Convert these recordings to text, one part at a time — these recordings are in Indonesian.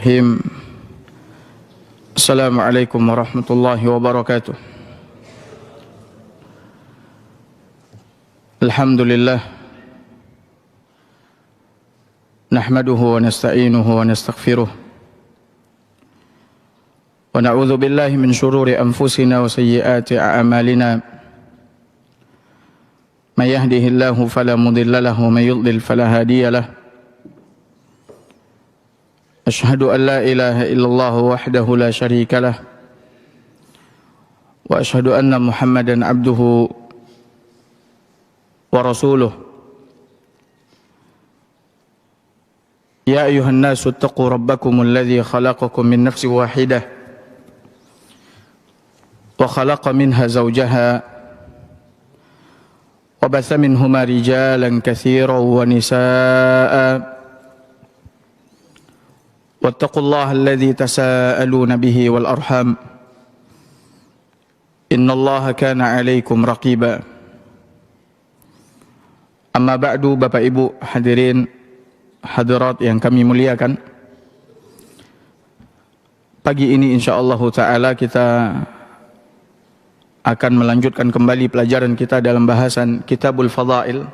Bismillahirrahmanirrahim. Assalamualaikum warahmatullahi wabarakatuh. Alhamdulillah. Nahmaduhu wa nasta'inuhu wa nastaghfiruh. Wa na'udzu billahi min shururi anfusina wa sayyiati a'malina. May yahdihillahu fala mudilla lahu wa may yudlil fala hadiya lahu. Asyhadu an la ilaha illallah wahdahu la syarika lah. Wa asyhadu anna Muhammadan abduhu wa rasuluh. Ya ayuhan nasu ittaqu rabbakumul ladzi khalaqakum min nafsin wahidah wa khalaqa minha zawjaha wa batha minhuma rijalan katsiran wa nisaa'a. Wattaqullaha alladzi tasaaluna bihi wal arham. Innallaha kana 'alaikum raqiba. Amma ba'du, Bapak Ibu hadirin hadirat yang kami muliakan. Pagi ini insyaallah taala kita akan melanjutkan kembali pelajaran kita dalam bahasan Kitabul Fadail.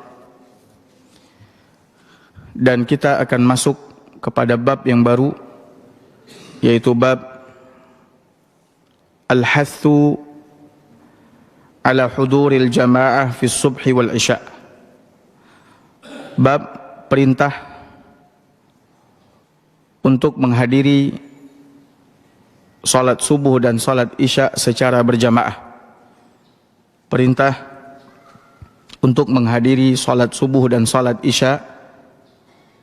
Dan kita akan masuk kepada bab yang baru, yaitu bab al-hathu ala huduril jamaah fi subhi wal isya. Bab perintah untuk menghadiri salat subuh dan salat isya secara berjamaah. Perintah untuk menghadiri salat subuh dan salat isya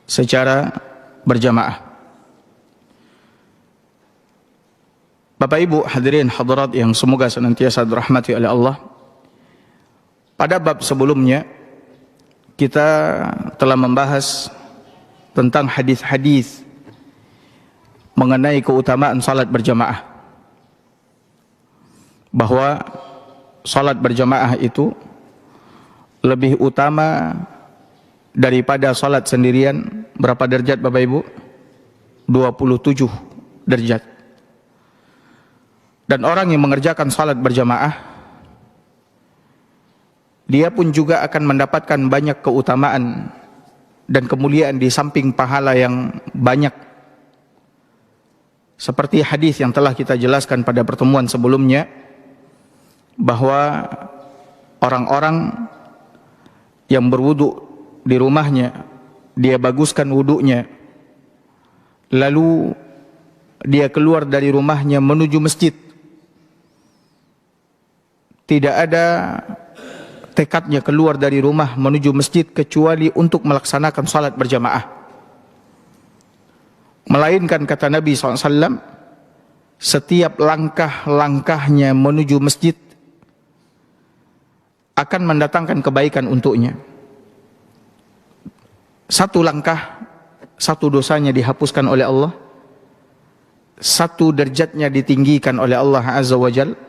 secara berjamaah. Bapak Ibu hadirin hadirat yang semoga senantiasa dirahmati oleh Allah. Pada bab sebelumnya kita telah membahas tentang hadis-hadis mengenai keutamaan salat berjamaah. Bahwa salat berjamaah itu lebih utama daripada salat sendirian. Berapa derajat Bapak Ibu? 27 derajat. Dan orang yang mengerjakan salat berjamaah, dia pun juga akan mendapatkan banyak keutamaan dan kemuliaan di samping pahala yang banyak. Seperti hadis yang telah kita jelaskan pada pertemuan sebelumnya, bahwa orang-orang yang berwudu di rumahnya, dia baguskan wudunya, lalu dia keluar dari rumahnya menuju masjid, tidak ada tekadnya keluar dari rumah menuju masjid kecuali untuk melaksanakan salat berjamaah. Melainkan kata Nabi SAW, setiap langkah-langkahnya menuju masjid akan mendatangkan kebaikan untuknya. Satu langkah, satu dosanya dihapuskan oleh Allah, satu derajatnya ditinggikan oleh Allah Azza wa Jal,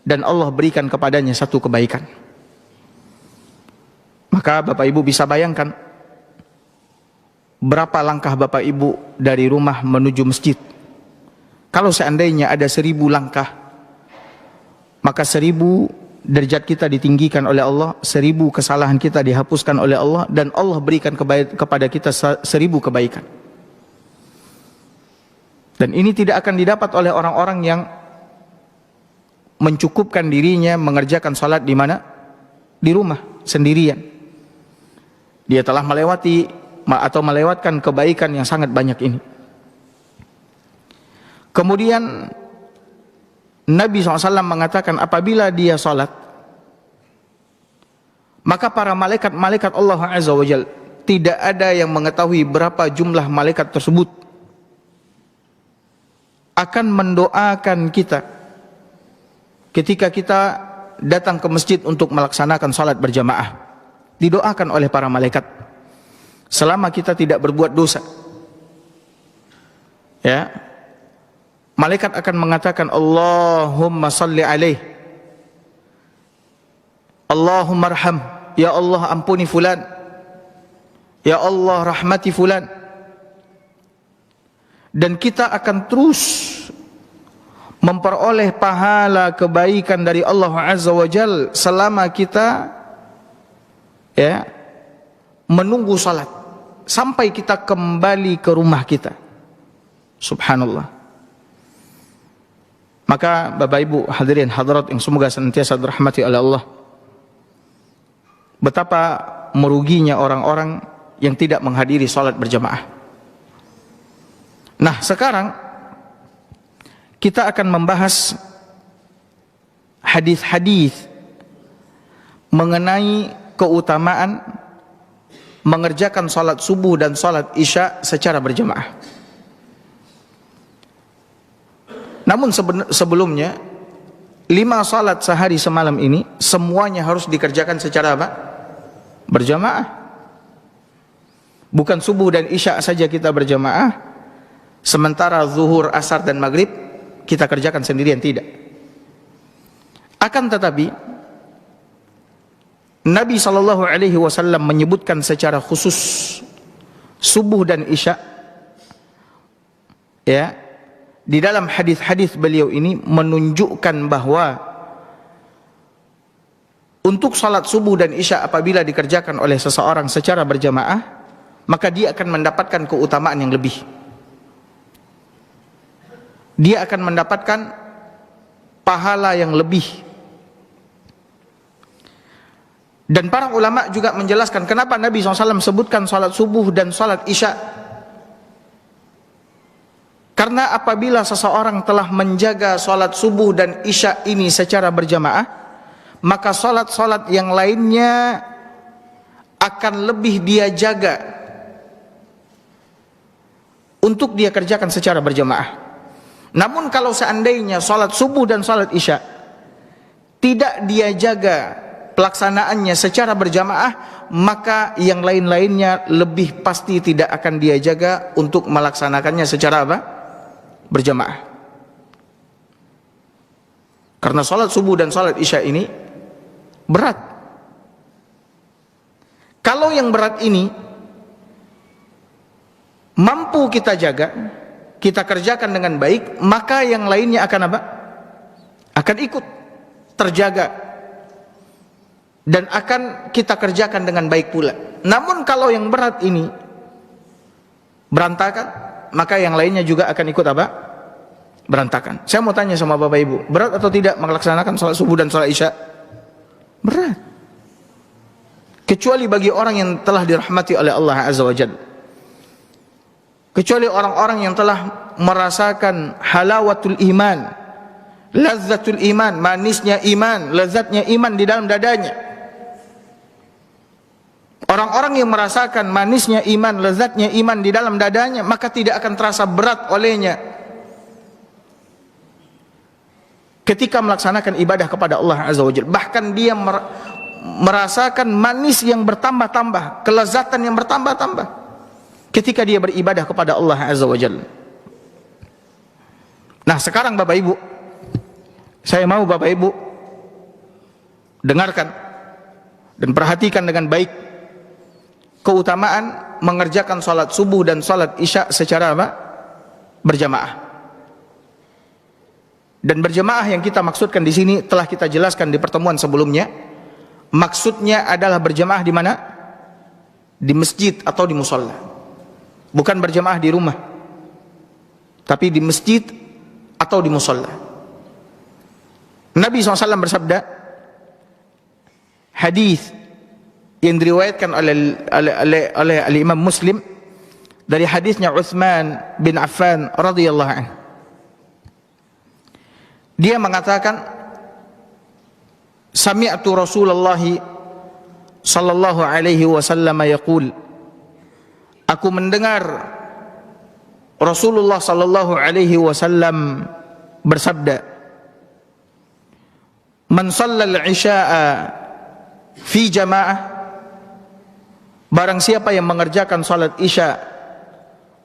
dan Allah berikan kepadanya satu kebaikan. Maka Bapak Ibu bisa bayangkan berapa langkah Bapak Ibu dari rumah menuju masjid. Kalau seandainya ada 1000 langkah, maka 1000 derajat kita ditinggikan oleh Allah, 1000 kesalahan kita dihapuskan oleh Allah, dan Allah berikan kepada kita 1000 kebaikan. Dan ini tidak akan didapat oleh orang-orang yang mencukupkan dirinya mengerjakan salat di mana? Di rumah, sendirian. Dia telah melewati atau melewatkan kebaikan yang sangat banyak ini. Kemudian Nabi SAW mengatakan, apabila dia salat, maka para malaikat-malaikat Allah Azza wa Jalla, tidak ada yang mengetahui berapa jumlah malaikat tersebut, akan mendoakan kita ketika kita datang ke masjid untuk melaksanakan salat berjamaah. Didoakan oleh para malaikat selama kita tidak berbuat dosa. Ya, malaikat akan mengatakan, Allahumma salli alaih, Allahumma arham, ya Allah ampuni fulan, ya Allah rahmati fulan. dan kita akan terus memperoleh pahala kebaikan dari Allah Azza wa Jalla selama kita menunggu salat sampai kita kembali ke rumah kita. Subhanallah. Maka Bapak Ibu hadirin hadirat yang semoga senantiasa dirahmati oleh Allah, betapa meruginya orang-orang yang tidak menghadiri salat berjamaah. Nah, sekarang kita akan membahas hadis-hadis mengenai keutamaan mengerjakan salat subuh dan salat isya secara berjamaah. Namun sebelumnya 5 salat sehari semalam ini semuanya harus dikerjakan secara apa? Berjamaah. Bukan subuh dan isya saja kita berjamaah, sementara zuhur, asar dan maghrib kita kerjakan sendirian, tidak. Akan tetapi Nabi SAW menyebutkan secara khusus subuh dan isya, di dalam hadis-hadis beliau ini menunjukkan bahwa untuk salat subuh dan isya apabila dikerjakan oleh seseorang secara berjamaah, maka dia akan mendapatkan keutamaan yang lebih. Dia akan mendapatkan pahala yang lebih. Dan para ulama juga menjelaskan kenapa Nabi SAW sebutkan salat subuh dan salat isya. Karena apabila seseorang telah menjaga salat subuh dan isya ini secara berjamaah, maka salat-salat yang lainnya akan lebih dia jaga untuk dia kerjakan secara berjamaah. Namun kalau seandainya salat subuh dan salat isya tidak dia jaga pelaksanaannya secara berjamaah, maka yang lain-lainnya lebih pasti tidak akan dia jaga untuk melaksanakannya secara apa? Berjamaah. Karena salat subuh dan salat isya ini berat. Kalau yang berat ini mampu kita jaga, kita kerjakan dengan baik, maka yang lainnya akan apa? Akan ikut terjaga dan akan kita kerjakan dengan baik pula. Namun kalau yang berat ini berantakan, maka yang lainnya juga akan ikut apa? Berantakan. Saya mau tanya sama Bapak Ibu, berat atau tidak melaksanakan salat subuh dan salat isya? Berat. Kecuali bagi orang yang telah dirahmati oleh Allah Azza wa Jalla. Kecuali orang-orang yang telah merasakan halawatul iman, lazzatul iman, manisnya iman, lezatnya iman di dalam dadanya. Orang-orang yang merasakan manisnya iman, lezatnya iman di dalam dadanya, maka tidak akan terasa berat olehnya ketika melaksanakan ibadah kepada Allah Azza wa Jalla. Bahkan dia merasakan manis yang bertambah-tambah, kelezatan yang bertambah-tambah ketika dia beribadah kepada Allah Azza wa Jalla. Nah, sekarang Bapak Ibu, saya mau Bapak Ibu dengarkan dan perhatikan dengan baik keutamaan mengerjakan salat subuh dan salat isya secara apa? Berjamaah. Dan berjamaah yang kita maksudkan di sini telah kita jelaskan di pertemuan sebelumnya. Maksudnya adalah berjamaah di mana? Di masjid atau di musholla. Bukan berjamaah di rumah, tapi di masjid atau di musholla. Nabi SAW bersabda, hadis yang diriwayatkan oleh Imam Muslim dari hadisnya Utsman bin Affan radhiyallahu anhu. Dia mengatakan, sami'tu Rasulullah sallallahu alaihi wasallam yaqul, aku mendengar Rasulullah sallallahu alaihi wasallam bersabda, man shallal isya'a fi jamaah, barang siapa yang mengerjakan salat isya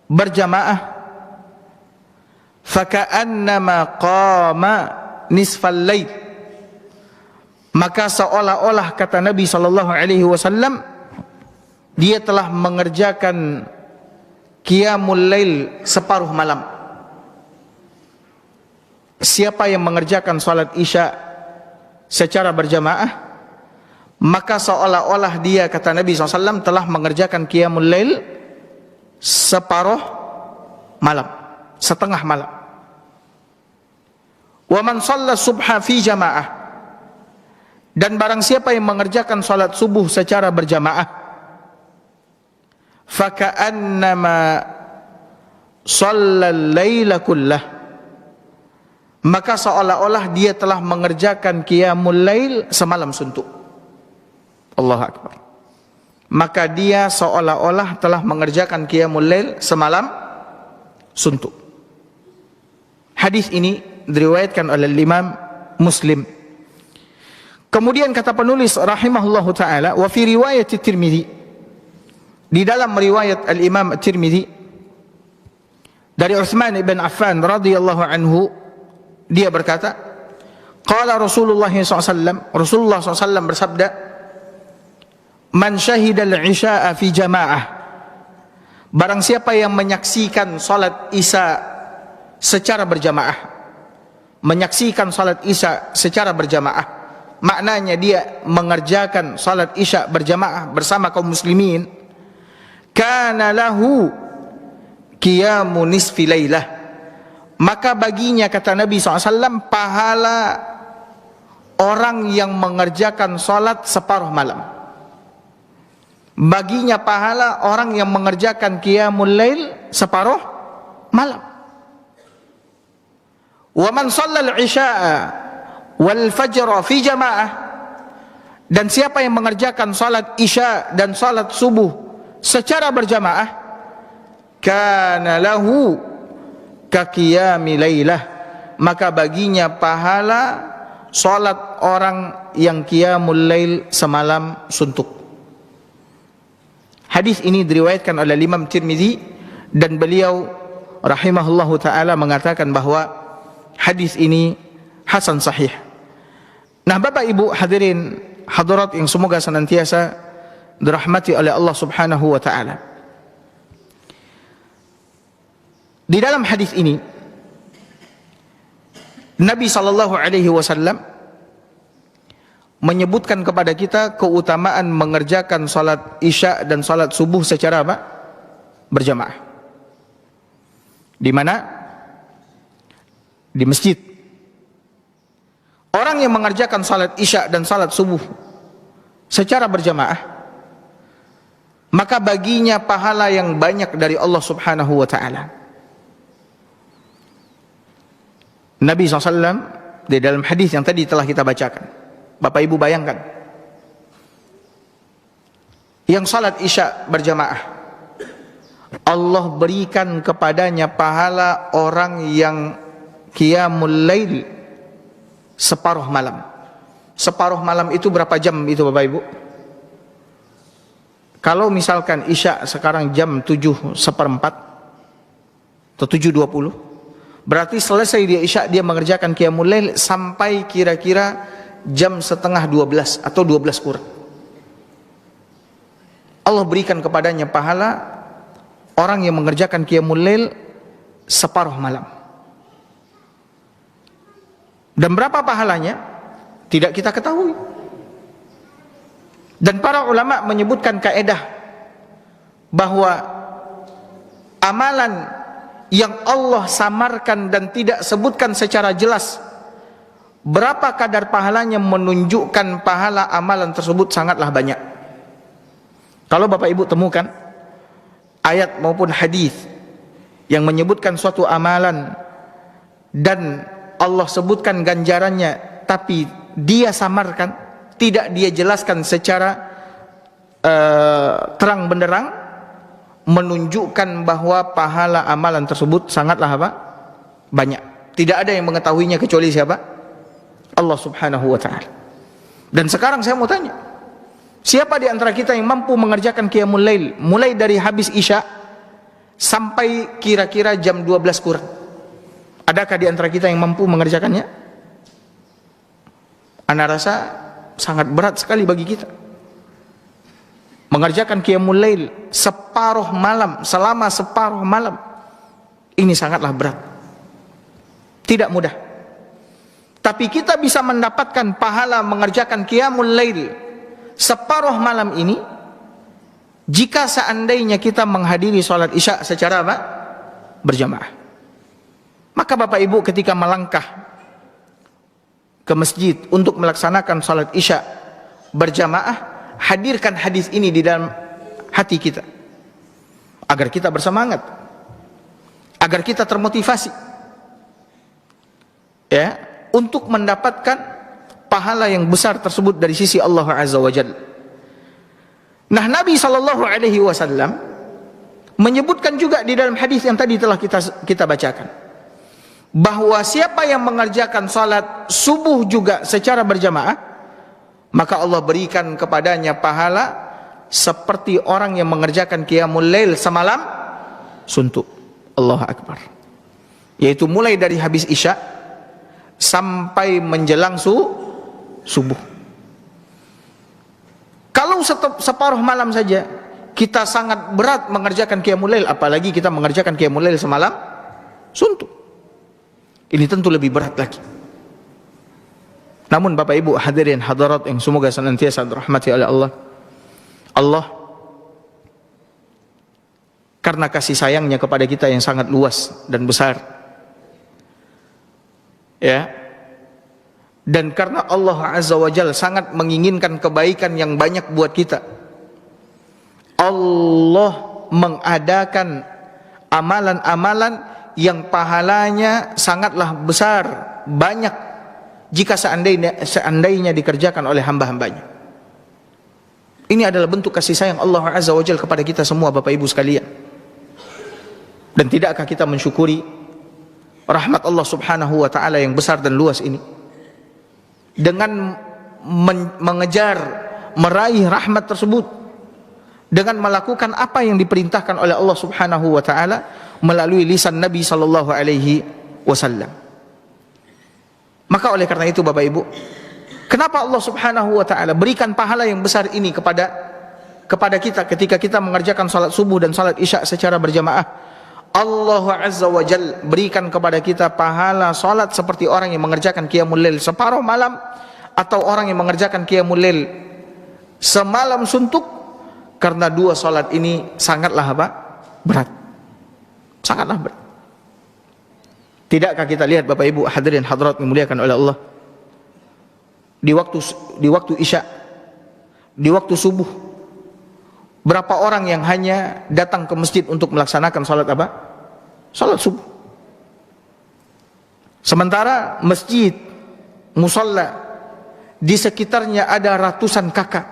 berjamaah, faka'annama qama nisfal lail, maka seolah-olah kata Nabi sallallahu alaihi wasallam dia telah mengerjakan qiyamul lail separuh malam. Siapa yang mengerjakan salat isya secara berjamaah, maka seolah-olah dia, kata Nabi SAW, telah mengerjakan qiyamul lail separuh malam, setengah malam. Wa man shalla subha fi jamaah, dan barang siapa yang mengerjakan salat subuh secara berjamaah, faka'annama shallal laila kullah, maka seolah-olah dia telah mengerjakan qiyamul lail semalam suntuk. Allahu Akbar. Maka dia seolah-olah telah mengerjakan qiyamul lail semalam suntuk. Hadis ini diriwayatkan oleh Imam Muslim. Kemudian kata penulis rahimahullahu taala, wa fi riwayat Tirmidzi, di dalam riwayat al-Imam Tirmidzi dari Utsman ibn Affan radhiyallahu anhu, dia berkata, qala Rasulullah SAW, Rasulullah SAW bersabda, man syahida al-isya'a fi jamaah, barang siapa yang menyaksikan salat isya secara berjamaah, menyaksikan salat isya secara berjamaah, maknanya dia mengerjakan salat isya berjamaah bersama kaum muslimin, kana lahu qiyamu nisfi lailah, maka baginya, kata Nabi SAW, pahala orang yang mengerjakan salat separuh malam. Baginya pahala orang yang mengerjakan qiyamul lail separuh malam. Wa man shallal isya'a wal fajra fi jamaah, dan siapa yang mengerjakan salat isya dan salat subuh secara berjamaah, kana lahu ka qiyami lailah, maka baginya pahala salat orang yang qiyamul lail semalam suntuk. Hadis ini diriwayatkan oleh Imam Tirmidzi, dan beliau rahimahullahu taala mengatakan bahwa hadis ini hasan sahih. Nah, Bapak Ibu hadirin hadirat yang semoga senantiasa dirahmati oleh Allah Subhanahu wa taala. Di dalam hadis ini Nabi sallallahu alaihi wasallam menyebutkan kepada kita keutamaan mengerjakan salat isya dan salat subuh secara apa? Berjamaah. Di mana? Di masjid. Orang yang mengerjakan salat isya dan salat subuh secara berjamaah, maka baginya pahala yang banyak dari Allah Subhanahu wa taala. Nabi SAW di dalam hadis yang tadi telah kita bacakan, Bapak Ibu bayangkan, yang salat isya berjamaah, Allah berikan kepadanya pahala orang yang qiyamul lail separuh malam. Separuh malam itu berapa jam itu Bapak Ibu? Kalau misalkan isya sekarang jam 7:04 atau 7:20, berarti selesai dia isya, dia mengerjakan qiyamul lail sampai kira-kira jam setengah 12 atau 12 kurang. Allah berikan kepadanya pahala orang yang mengerjakan qiyamul lail separuh malam. Dan berapa pahalanya tidak kita ketahui. Dan para ulama menyebutkan kaidah bahwa amalan yang Allah samarkan dan tidak sebutkan secara jelas berapa kadar pahalanya, menunjukkan pahala amalan tersebut sangatlah banyak. Kalau Bapak Ibu temukan ayat maupun hadis yang menyebutkan suatu amalan dan Allah sebutkan ganjarannya, tapi dia samarkan, tidak dia jelaskan secara terang benderang, menunjukkan bahwa pahala amalan tersebut sangatlah apa? Banyak. Tidak ada yang mengetahuinya kecuali siapa? Allah Subhanahu wa taala. Dan sekarang saya mau tanya, siapa di antara kita yang mampu mengerjakan qiyamul lail mulai dari habis isya sampai kira-kira jam 12 kurang? Adakah di antara kita yang mampu mengerjakannya? Ana rasa sangat berat sekali bagi kita mengerjakan qiyamul lail separuh malam, selama separuh malam, ini sangatlah berat, tidak mudah. Tapi kita bisa mendapatkan pahala mengerjakan qiyamul lail separuh malam ini jika seandainya kita menghadiri sholat isya secara apa? Berjamaah. Maka Bapak Ibu ketika melangkah ke masjid untuk melaksanakan sholat isya berjamaah, hadirkan hadis ini di dalam hati kita agar kita bersemangat, agar kita termotivasi ya, untuk mendapatkan pahala yang besar tersebut dari sisi Allah Azza wa Jalla. Nah, Nabi SAW menyebutkan juga di dalam hadis yang tadi telah kita bacakan, bahwa siapa yang mengerjakan salat subuh juga secara berjamaah, maka Allah berikan kepadanya pahala seperti orang yang mengerjakan qiyamul lail semalam suntuk. Allahu Akbar. Yaitu mulai dari habis isya sampai menjelang subuh. Kalau separuh malam saja kita sangat berat mengerjakan qiyamul lail, apalagi kita mengerjakan qiyamul lail semalam suntuk. Ini tentu lebih berat lagi. Namun Bapak Ibu hadirin hadirat yang semoga senantiasa dirahmati oleh Allah, Allah karena kasih sayangnya kepada kita yang sangat luas dan besar, ya, dan karena Allah Azza wa Jalla sangat menginginkan kebaikan yang banyak buat kita, Allah mengadakan amalan-amalan yang pahalanya sangatlah besar, banyak jika seandainya dikerjakan oleh hamba-hambanya. Ini adalah bentuk kasih sayang Allah Azza wa Jalla kepada kita semua Bapak Ibu sekalian. Dan tidakkah kita mensyukuri rahmat Allah Subhanahu wa ta'ala yang besar dan luas ini, dengan mengejar, meraih rahmat tersebut, dengan melakukan apa yang diperintahkan oleh Allah Subhanahu wa ta'ala melalui lisan Nabi sallallahu alaihi wasallam. Maka oleh karena itu Bapak Ibu, kenapa Allah Subhanahu wa ta'ala berikan pahala yang besar ini kepada kita ketika kita mengerjakan salat subuh dan salat isya secara berjamaah? Allah Azza wa Jalla berikan kepada kita pahala salat seperti orang yang mengerjakan qiyamul lail separuh malam, atau orang yang mengerjakan qiyamul lail semalam suntuk, karena dua salat ini sangatlah apa? Berat. Sangatlah berat. Tidakkah kita lihat Bapak Ibu hadirin hadirat dimuliakan oleh Allah, di waktu isya, di waktu subuh, berapa orang yang hanya datang ke masjid untuk melaksanakan salat apa? Salat subuh. Sementara masjid, musalla di sekitarnya ada ratusan kakak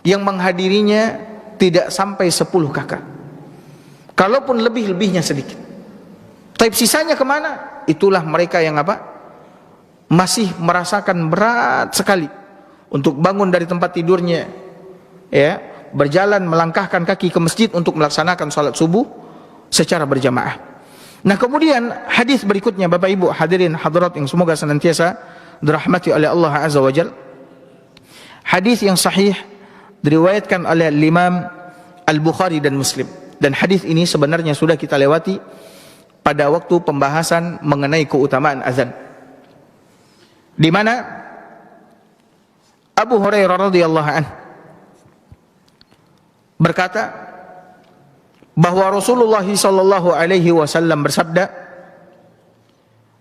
yang menghadirinya tidak sampai 10 kakak. Kalaupun lebihnya sedikit. Tapi sisanya kemana? Itulah mereka yang apa? Masih merasakan berat sekali untuk bangun dari tempat tidurnya, ya, berjalan melangkahkan kaki ke masjid untuk melaksanakan salat subuh secara berjamaah. Nah, kemudian hadis berikutnya Bapak Ibu hadirin hadirat yang semoga senantiasa dirahmati oleh Allah Azza wa Jalla. Hadis yang sahih diriwayatkan oleh Imam Al-Bukhari dan Muslim, dan hadis ini sebenarnya sudah kita lewati pada waktu pembahasan mengenai keutamaan azan, di mana Abu Hurairah radhiyallahu anhu berkata bahwa Rasulullah sallallahu alaihi wasallam bersabda,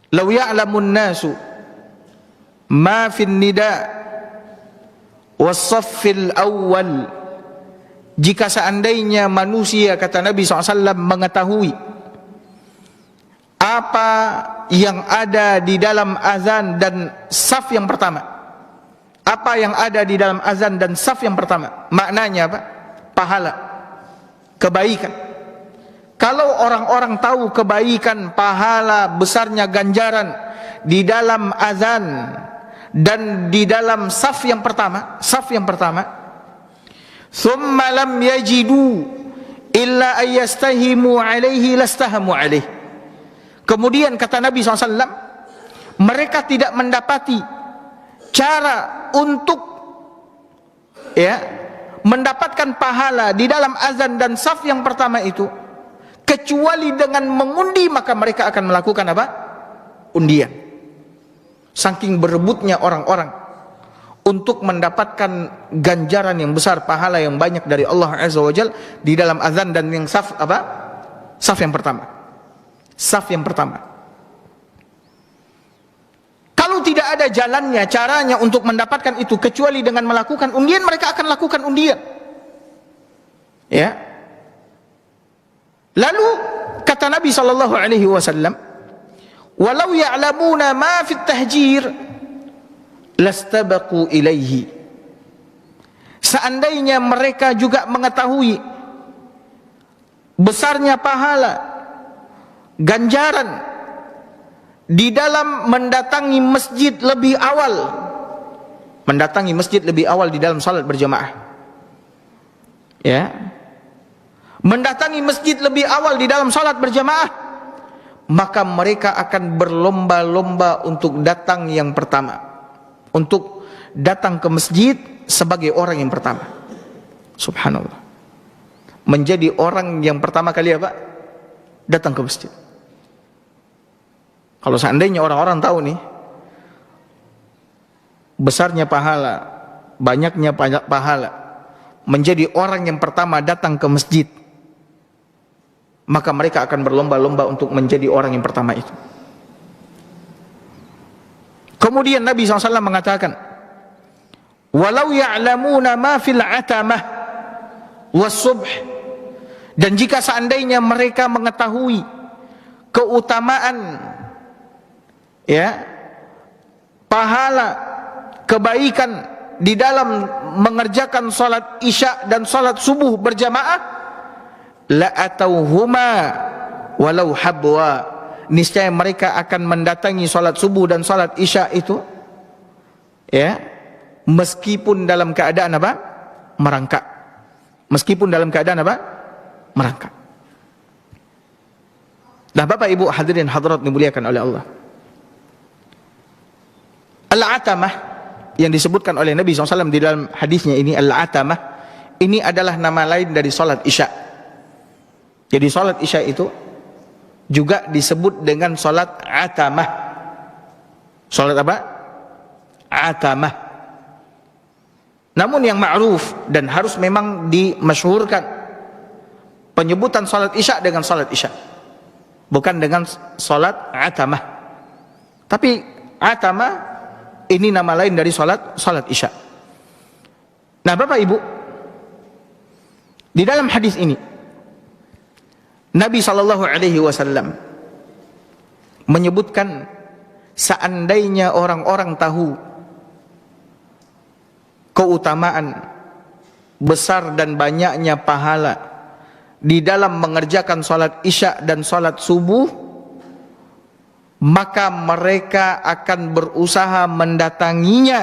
"Law ya'lamun nasu ma fin nida was-saffil awwal." Jika seandainya manusia, kata Nabi SAW, mengetahui apa yang ada di dalam azan dan saf yang pertama, apa yang ada di dalam azan dan saf yang pertama, maknanya apa? Pahala, kebaikan. Kalau orang-orang tahu kebaikan, pahala, besarnya ganjaran di dalam azan dan di dalam saf yang pertama, thumma lam yajidu illa ayyastahimu alaihi lastahamu alaihi. Kemudian kata Nabi SAW, mereka tidak mendapati cara untuk ya, mendapatkan pahala di dalam azan dan saf yang pertama itu kecuali dengan mengundi, maka mereka akan melakukan apa? Undian. Saking berebutnya orang-orang untuk mendapatkan ganjaran yang besar, pahala yang banyak dari Allah Azza wa Jalla di dalam azan dan yang saf apa? Saf yang pertama. Saf yang pertama. Kalau tidak ada jalannya, caranya untuk mendapatkan itu kecuali dengan melakukan undian, mereka akan lakukan undian. Ya. Lalu kata Nabi sallallahu alaihi wasallam, "Walau ya'lamuna ma fit tahjir lastabaqu ilaihi." Seandainya mereka juga mengetahui besarnya pahala, ganjaran di dalam mendatangi masjid lebih awal, mendatangi masjid lebih awal di dalam salat berjamaah, ya, mendatangi masjid lebih awal di dalam salat berjamaah, maka mereka akan berlomba-lomba untuk datang yang pertama, untuk datang ke masjid sebagai orang yang pertama. Subhanallah, menjadi orang yang pertama kali apa? Datang ke masjid. Kalau seandainya orang-orang tahu nih besarnya pahala, banyaknya pahala, menjadi orang yang pertama datang ke masjid, maka mereka akan berlomba-lomba untuk menjadi orang yang pertama itu. Kemudian Nabi SAW mengatakan, "Walau ya'lamuna ma fil atamah was subh." Dan jika seandainya mereka mengetahui keutamaan, ya, pahala, kebaikan di dalam mengerjakan salat isya dan salat subuh berjamaah, la atauhuma walau habwa, niscaya mereka akan mendatangi salat subuh dan salat isya itu, ya, meskipun dalam keadaan apa? Merangkak. Meskipun dalam keadaan apa? Merangkak. Nah, Bapak Ibu hadirin hadirat dimuliakan oleh Allah, Al-Atamah yang disebutkan oleh Nabi SAW di dalam hadisnya ini, Al-Atamah ini adalah nama lain dari salat isya. Jadi salat isya itu juga disebut dengan salat atamah. Salat apa? Atamah. Namun yang ma'ruf dan harus memang dimasyhurkan penyebutan salat isya dengan salat isya, bukan dengan salat atamah. Tapi atamah ini nama lain dari salat isya. Nah, Bapak Ibu, di dalam hadis ini Nabi sallallahu alaihi wasallam menyebutkan seandainya orang-orang tahu keutamaan besar dan banyaknya pahala di dalam mengerjakan salat isya dan salat subuh, maka mereka akan berusaha mendatanginya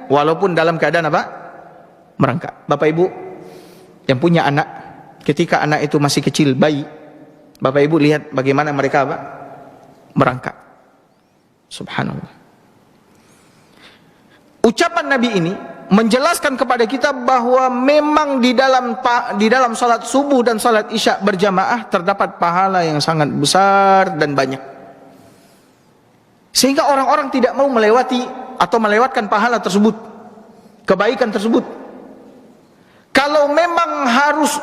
walaupun dalam keadaan apa? Merangkak. Bapak Ibu yang punya anak, ketika anak itu masih kecil, bayi, Bapak Ibu lihat bagaimana mereka apa? Merangkak. Subhanallah. Ucapan Nabi ini menjelaskan kepada kita bahwa memang di dalam salat subuh dan salat isya berjamaah terdapat pahala yang sangat besar dan banyak, sehingga orang-orang tidak mau melewati atau melewatkan pahala tersebut, kebaikan tersebut. Kalau memang harus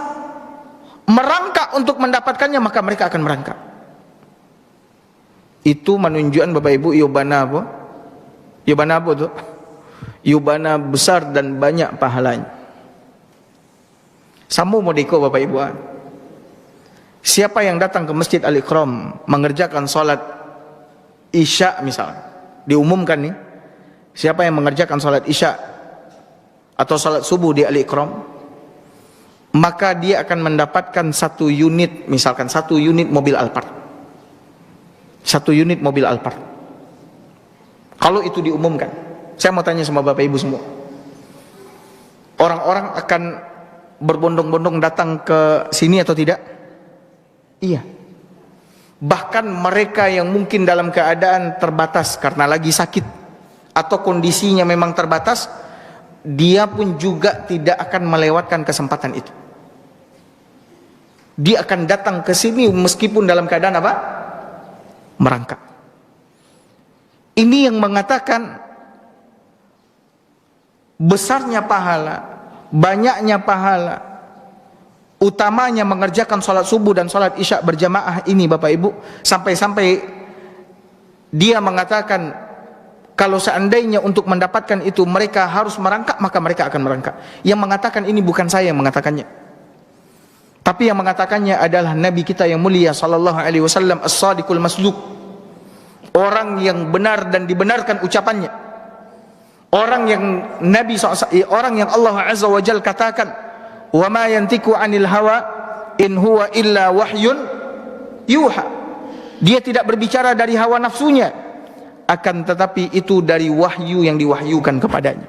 merangkak untuk mendapatkannya, maka mereka akan merangkak. Itu menunjukkan Bapak Ibu yubana apa? Yubana apa tuh? Yubana besar dan banyak pahalanya. Samu modiko Bapak Ibu. Siapa yang datang ke Masjid Al-Ikram mengerjakan salat isya misalnya, diumumkan nih, siapa yang mengerjakan salat isya atau salat subuh di Al-Ikram, maka dia akan mendapatkan 1 unit, misalkan 1 unit mobil Alphard. 1 unit mobil Alphard. Kalau itu diumumkan, saya mau tanya sama Bapak Ibu semua, orang-orang akan berbondong-bondong datang ke sini atau tidak? Iya. Bahkan mereka yang mungkin dalam keadaan terbatas karena lagi sakit atau kondisinya memang terbatas, dia pun juga tidak akan melewatkan kesempatan itu. Dia akan datang ke sini meskipun dalam keadaan apa? Merangkak. Ini yang mengatakan besarnya pahala, banyaknya pahala, utamanya mengerjakan salat subuh dan salat isya berjamaah ini Bapak Ibu, sampai-sampai dia mengatakan kalau seandainya untuk mendapatkan itu mereka harus merangkak, maka mereka akan merangkak. Yang mengatakan ini bukan saya yang mengatakannya, tapi yang mengatakannya adalah Nabi kita yang mulia sallallahu alaihi wasallam, as-sadiqul masduq, orang yang benar dan dibenarkan ucapannya, orang yang Nabi SAW, orang yang Allah Azza wa Jalla katakan, wa ma yantiqu anil hawa in huwa illa wahyun yuha. Dia tidak berbicara dari hawa nafsunya, akan tetapi itu dari wahyu yang diwahyukan kepadanya.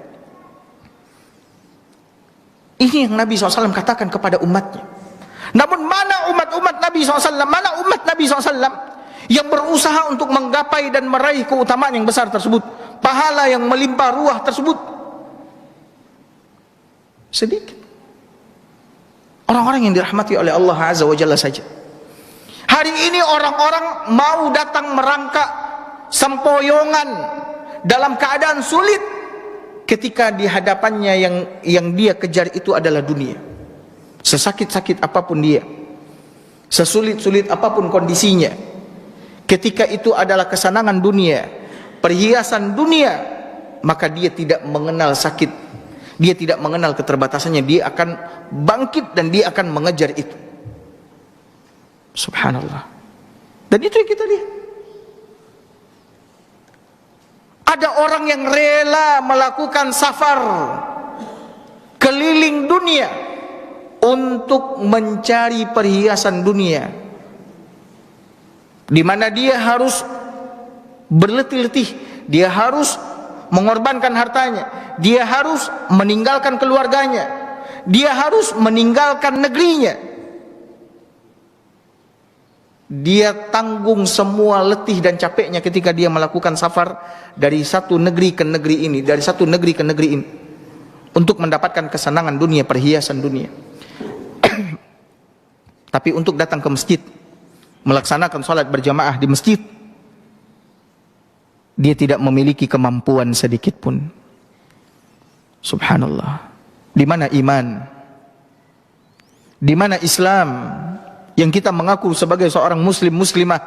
Ini yang Nabi SAW katakan kepada umatnya. Namun mana umat-umat Nabi SAW, mana umat Nabi SAW yang berusaha untuk menggapai dan meraih keutamaan yang besar tersebut, pahala yang melimpah ruah tersebut? Sedikit. Orang-orang yang dirahmati oleh Allah Azza wa Jalla saja. Hari ini orang-orang mau datang merangkak sempoyongan dalam keadaan sulit, ketika di hadapannya yang dia kejar itu adalah dunia. Sesakit-sakit apapun dia, sesulit-sulit apapun kondisinya, ketika itu adalah kesenangan dunia, perhiasan dunia, maka dia tidak mengenal sakit, dia tidak mengenal keterbatasannya, dia akan bangkit dan dia akan mengejar itu. Subhanallah. Dan itu yang kita lihat. Ada orang yang rela melakukan safar keliling dunia untuk mencari perhiasan dunia, di mana dia harus berletih-letih, dia harus mengorbankan hartanya, dia harus meninggalkan keluarganya, dia harus meninggalkan negerinya. Dia tanggung semua letih dan capeknya ketika dia melakukan safar dari satu negeri ke negeri ini, dari satu negeri ke negeri ini, untuk mendapatkan kesenangan dunia, perhiasan dunia. Tapi untuk datang ke masjid, melaksanakan salat berjamaah di masjid, dia tidak memiliki kemampuan sedikit pun. Subhanallah. Di mana iman? Di mana Islam yang kita mengaku sebagai seorang muslim muslimah?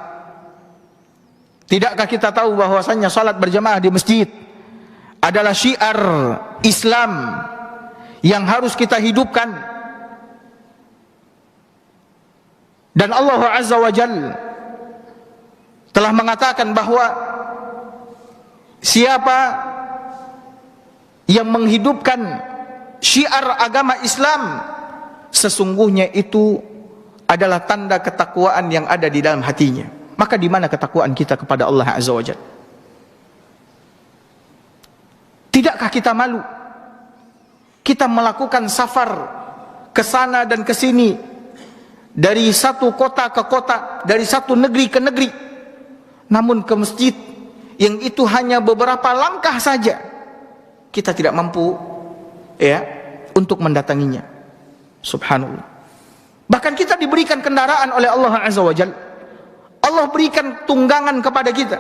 Tidakkah kita tahu bahwasannya salat berjamaah di masjid adalah syiar Islam yang harus kita hidupkan? Dan Allah Azza wa Jalla telah mengatakan bahwa siapa yang menghidupkan syiar agama Islam, sesungguhnya itu adalah tanda ketakwaan yang ada di dalam hatinya. Maka di mana ketakwaan kita kepada Allah Azza wa Jalla? Tidakkah kita malu? Kita melakukan safar ke sana dan ke sini, dari satu kota ke kota, dari satu negeri ke negeri, namun ke masjid yang itu hanya beberapa langkah saja, kita tidak mampu untuk mendatanginya. Subhanallah. Bahkan kita diberikan kendaraan oleh Allah Azza wa Jalla. Allah berikan tunggangan kepada kita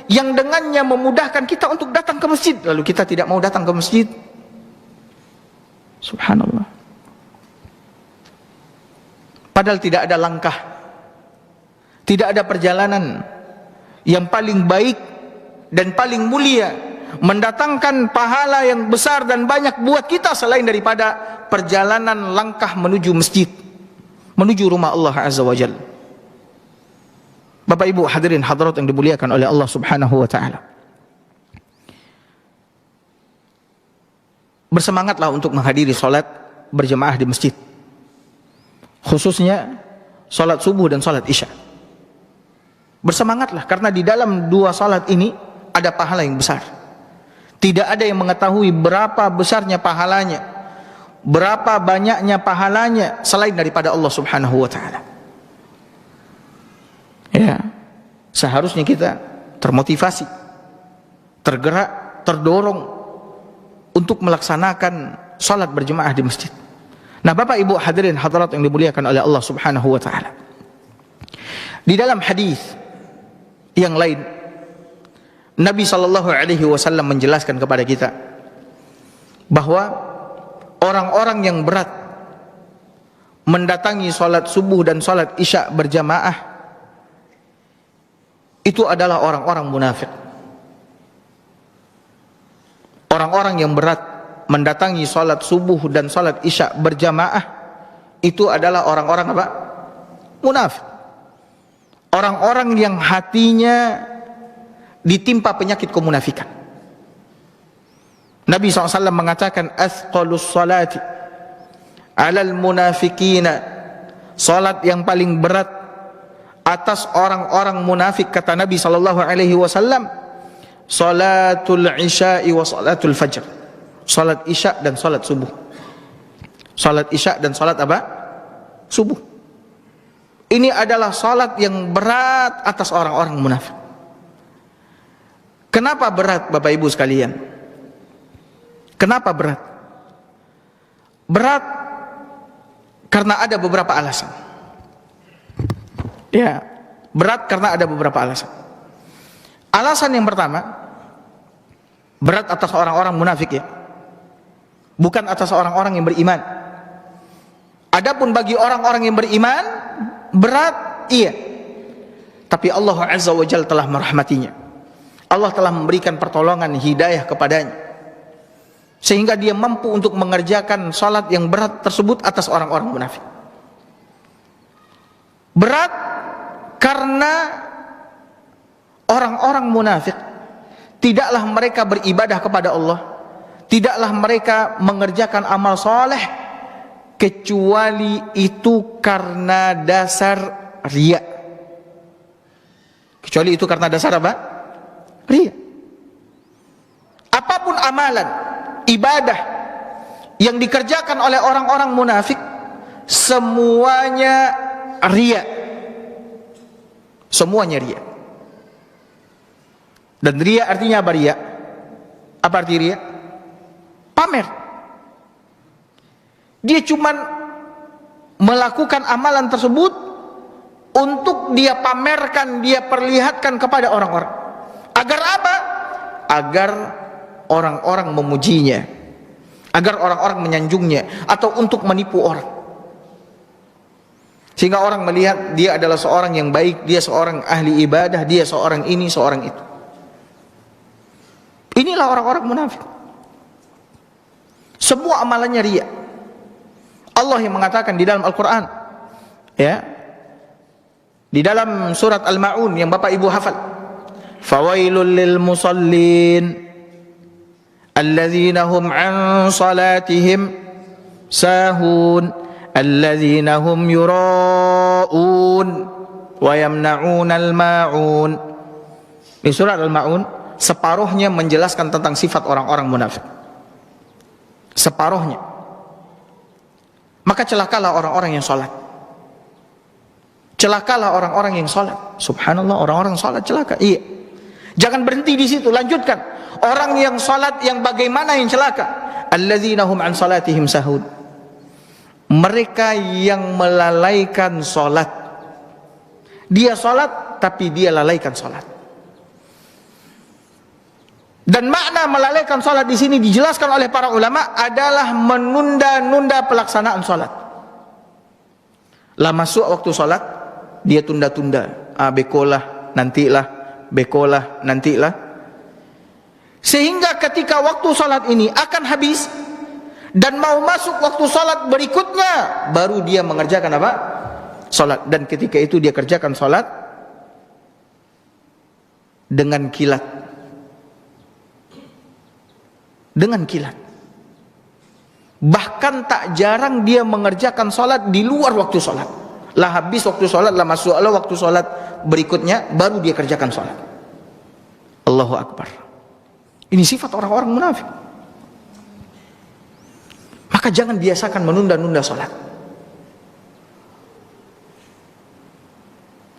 yang dengannya memudahkan kita untuk datang ke masjid, lalu kita tidak mau datang ke masjid. Subhanallah. Padahal tidak ada langkah, tidak ada perjalanan yang paling baik dan paling mulia, mendatangkan pahala yang besar dan banyak buat kita selain daripada perjalanan langkah menuju masjid, menuju rumah Allah Azza wa Jalla. Bapak Ibu hadirin hadirat yang dimuliakan oleh Allah Subhanahu wa taala, bersemangatlah untuk menghadiri salat berjamaah di masjid, khususnya salat subuh dan salat isya. Bersemangatlah, karena di dalam dua salat ini ada pahala yang besar. Tidak ada yang mengetahui berapa besarnya pahalanya, berapa banyaknya pahalanya selain daripada Allah Subhanahu wa taala. Ya, seharusnya kita termotivasi, tergerak, terdorong untuk melaksanakan salat berjemaah di masjid. Nah, Bapak Ibu hadirin hadirat yang dimuliakan oleh Allah Subhanahu wa taala. Di dalam hadis yang lain, Nabi sallallahu alaihi wasallam menjelaskan kepada kita bahwa orang-orang yang berat mendatangi salat subuh dan salat isya berjamaah itu adalah orang-orang munafik. Orang-orang yang berat mendatangi salat subuh dan salat isya berjamaah itu adalah orang-orang apa? Munafik. Orang-orang yang hatinya ditimpa penyakit kemunafikan. Nabi SAW mengatakan asqalus salati alal munafikina, salat yang paling berat atas orang-orang munafik, kata Nabi SAW, salatul isya'i wa salatul fajr, salat isya dan salat subuh. Salat isya dan salat apa? Subuh. Ini adalah salat yang berat atas orang-orang munafik. Kenapa berat, Bapak Ibu sekalian? Kenapa berat? Berat karena ada beberapa alasan. Ya, berat karena ada beberapa alasan. Alasan yang pertama, berat atas orang-orang munafik ya, bukan atas orang-orang yang beriman. Adapun bagi orang-orang yang beriman, berat iya, tapi Allah Azza wa Jalla telah merahmatinya. Allah telah memberikan pertolongan hidayah kepadanya, sehingga dia mampu untuk mengerjakan salat yang berat tersebut atas orang-orang munafik. Berat karena orang-orang munafik tidaklah mereka beribadah kepada Allah, tidaklah mereka mengerjakan amal soleh kecuali itu karena dasar riya. Kecuali itu karena dasar apa? Riya. Apapun amalan, ibadah yang dikerjakan oleh orang-orang munafik, semuanya riya. Semuanya riya. Dan riya artinya apa riya? Apa arti riya? Pamer. Dia cuman melakukan amalan tersebut untuk dia pamerkan, dia perlihatkan kepada orang-orang. Agar apa? Agar orang-orang memujinya, agar orang-orang menyanjungnya, atau untuk menipu orang. Sehingga orang melihat dia adalah seorang yang baik, dia seorang ahli ibadah, dia seorang ini, seorang itu. Inilah orang-orang munafik. Semua amalannya riya. Allah yang mengatakan di dalam Al-Quran, ya, di dalam surat Al-Ma'un yang Bapak Ibu hafal, fawailul lil musallin alladzina hum an salatihim sahun alladzina hum yura'un wa yamna'un al-ma'un. Di surat Al-Ma'un separuhnya menjelaskan tentang sifat orang-orang munafik. Separuhnya. Maka celakalah orang-orang yang salat. Celakalah orang-orang yang salat. Subhanallah, orang-orang salat celaka. Iya. Jangan berhenti di situ, lanjutkan. Orang yang salat yang bagaimana yang celaka? Alladzina hum an salatihim sahun. Mereka yang melalaikan salat. Dia salat tapi dia lalaikan salat. Dan makna melalaikan salat di sini dijelaskan oleh para ulama adalah menunda-nunda pelaksanaan salat. Lah masuk waktu salat, dia tunda-tunda. Bekolah, nantilah, bekolah, nantilah. Sehingga ketika waktu salat ini akan habis dan mau masuk waktu salat berikutnya, baru dia mengerjakan apa? Salat. Dan ketika itu dia kerjakan salat dengan kilat. Dengan kilat. Bahkan tak jarang dia mengerjakan salat di luar waktu salat. Lah habis waktu salat, lah masuk waktu salat berikutnya, baru dia kerjakan salat. Allahu Akbar. Ini sifat orang-orang munafik. Maka jangan biasakan menunda-nunda salat.